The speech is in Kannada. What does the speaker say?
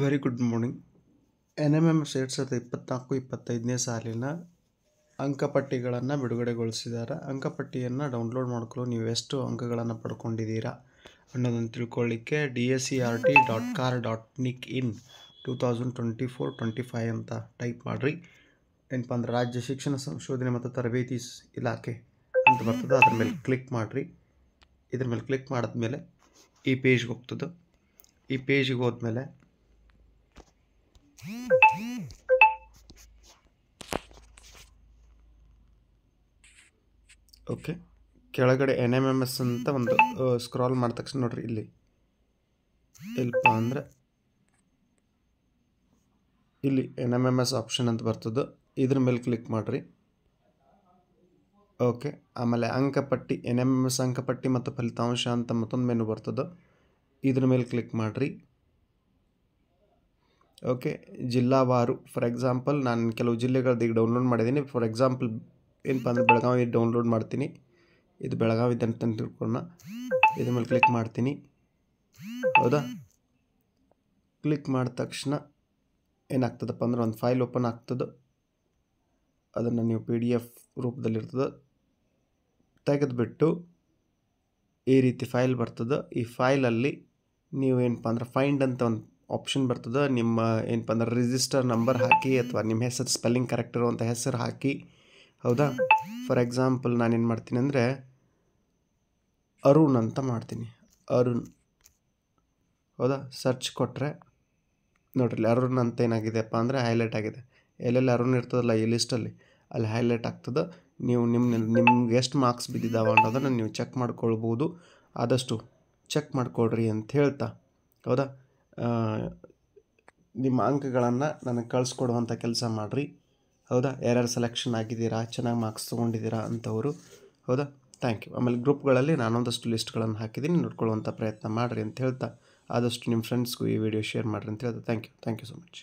Very good morning. NMMS 2024-25ನೇ ಸಾಲಿನ ಅಂಕಪಟ್ಟಿಗಳನ್ನು ಬಿಡುಗಡೆಗೊಳಿಸಿದ್ದಾರೆ. ಅಂಕಪಟ್ಟಿಯನ್ನು ಡೌನ್ಲೋಡ್ ಮಾಡ್ಕೊಳ್ಳೋ ನೀವು ಎಷ್ಟು ಅಂಕಗಳನ್ನು ಪಡ್ಕೊಂಡಿದ್ದೀರಾ ಅನ್ನೋದನ್ನು ತಿಳ್ಕೊಳ್ಳಿಕ್ಕೆ DSCRT.car.nic/in 2024-25 ಅಂತ ಟೈಪ್ ಮಾಡಿರಿ. ಏನಪ್ಪ ಅಂದ್ರೆ ರಾಜ್ಯ ಶಿಕ್ಷಣ ಸಂಶೋಧನೆ ಮತ್ತು ತರಬೇತಿ ಇಲಾಖೆ ಅಂತ ಬರ್ತದೆ, ಅದ್ರ ಮೇಲೆ ಕ್ಲಿಕ್ ಮಾಡಿರಿ. ಇದ್ರ ಮೇಲೆ ಕ್ಲಿಕ್ ಮಾಡಿದ್ಮೇಲೆ ಈ ಪೇಜ್ಗೆ ಹೋಗ್ತದೆ. ಈ ಪೇಜಿಗೆ ಹೋದ್ಮೇಲೆ ಓಕೆ, ಕೆಳಗಡೆ NMMS ಅಂತ ಒಂದು ಸ್ಕ್ರಾಲ್ ಮಾಡಿದ ತಕ್ಷಣ ನೋಡ್ರಿ, ಇಲ್ಲಿ ಇಲ್ಲಪ್ಪ ಅಂದ್ರೆ ಇಲ್ಲಿ NMMS ಆಪ್ಷನ್ ಅಂತ ಬರ್ತದೆ, ಇದ್ರ ಮೇಲೆ ಕ್ಲಿಕ್ ಮಾಡಿರಿ. ಓಕೆ, ಆಮೇಲೆ ಅಂಕಪಟ್ಟಿ NMMS ಅಂಕಪಟ್ಟಿ ಮತ್ತು ಫಲಿತಾಂಶ ಅಂತ ಮತ್ತೊಂದು ಮೆನು ಬರ್ತದೆ, ಇದ್ರ ಮೇಲೆ ಕ್ಲಿಕ್ ಮಾಡಿರಿ. ಓಕೆ, ಜಿಲ್ಲಾವಾರು ಫಾರ್ ಎಕ್ಸಾಂಪಲ್ ನಾನು ಕೆಲವು ಜಿಲ್ಲೆಗಳದ್ದು ಈಗ ಡೌನ್ಲೋಡ್ ಮಾಡಿದ್ದೀನಿ. ಫಾರ್ ಎಕ್ಸಾಂಪಲ್ ಏನಪ್ಪ ಅಂದ್ರೆ ಬೆಳಗಾವಿ ಡೌನ್ಲೋಡ್ ಮಾಡ್ತೀನಿ. ಇದು ಬೆಳಗಾವಿದು ಅಂತ ತಿಳ್ಕೊಳ್ಳೋಣ. ಇದ್ರ ಮೇಲೆ ಕ್ಲಿಕ್ ಮಾಡ್ತೀನಿ. ಹೌದಾ, ಕ್ಲಿಕ್ ಮಾಡಿದ ತಕ್ಷಣ ಏನಾಗ್ತದಪ್ಪ ಅಂದ್ರೆ ಒಂದು ಫೈಲ್ ಓಪನ್ ಆಗ್ತದೆ. ಅದನ್ನು ನೀವು PDF ರೂಪದಲ್ಲಿರ್ತದೆ ತೆಗೆದುಬಿಟ್ಟು ಈ ರೀತಿ ಫೈಲ್ ಬರ್ತದೆ. ಈ ಫೈಲಲ್ಲಿ ನೀವು ಏನಪ್ಪ ಅಂದ್ರೆ ಫೈಂಡ್ ಅಂತ ಒಂದು ಆಪ್ಷನ್ ಬರ್ತದೆ. ನಿಮ್ಮ ಏನಪ್ಪ ಅಂದ್ರೆ ರಿಜಿಸ್ಟರ್ ನಂಬರ್ ಹಾಕಿ ಅಥವಾ ನಿಮ್ಮ ಹೆಸರು ಸ್ಪೆಲ್ಲಿಂಗ್ ಕರೆಕ್ಟ್ ಇರುವಂಥ ಹೆಸರು ಹಾಕಿ. ಹೌದಾ, ಫಾರ್ ಎಕ್ಸಾಂಪಲ್ ನಾನೇನು ಮಾಡ್ತೀನಿ ಅಂದರೆ ಅರುಣ್ ಅಂತ ಮಾಡ್ತೀನಿ. ಅರುಣ್. ಹೌದಾ, ಸರ್ಚ್ ಕೊಟ್ಟರೆ ನೋಡ್ರಿ ಅರುಣ್ ಅಂತ ಏನಾಗಿದೆಯಪ್ಪ ಅಂದರೆ ಹೈಲೈಟ್ ಆಗಿದೆ. ಎಲ್ಲೆಲ್ಲಿ ಅರುಣ್ ಇರ್ತದಲ್ಲ ಈ ಲಿಸ್ಟಲ್ಲಿ, ಅಲ್ಲಿ ಹೈಲೈಟ್ ಆಗ್ತದೆ. ನೀವು ನಿಮ್ಗೆ ಎಷ್ಟು ಮಾರ್ಕ್ಸ್ ಬಿದ್ದಿದ್ದಾವೆ ಅನ್ನೋದನ್ನು ನೀವು ಚೆಕ್ ಮಾಡ್ಕೊಳ್ಬೋದು. ಆದಷ್ಟು ಚೆಕ್ ಮಾಡ್ಕೊಳ್ರಿ ಅಂತ ಹೇಳ್ತಾ, ಹೌದಾ, ನಿಮ್ಮ ಅಂಕಗಳನ್ನು ನನಗೆ ಕಳಿಸ್ಕೊಡುವಂಥ ಕೆಲಸ ಮಾಡಿರಿ. ಹೌದಾ, ಯಾರ್ಯಾರು ಸೆಲೆಕ್ಷನ್ ಆಗಿದ್ದೀರಾ, ಚೆನ್ನಾಗಿ ಮಾರ್ಕ್ಸ್ ತೊಗೊಂಡಿದ್ದೀರಾ ಅಂಥವರು. ಹೌದಾ, ಥ್ಯಾಂಕ್ ಯು. ಆಮೇಲೆ ಗ್ರೂಪ್ಗಳಲ್ಲಿ ನಾನೊಂದಷ್ಟು ಲಿಸ್ಟ್ಗಳನ್ನು ಹಾಕಿದ್ದೀನಿ, ನೋಡ್ಕೊಳ್ಳುವಂಥ ಪ್ರಯತ್ನ ಮಾಡಿರಿ ಅಂತ ಹೇಳ್ತಾ, ಆದಷ್ಟು ನಿಮ್ಮ ಫ್ರೆಂಡ್ಸ್ಗೂ ಈ ವಿಡಿಯೋ ಶೇರ್ ಮಾಡಿರಿ ಅಂತ ಹೇಳ್ತಾ ಥ್ಯಾಂಕ್ ಯು ಸೊ ಮಚ್.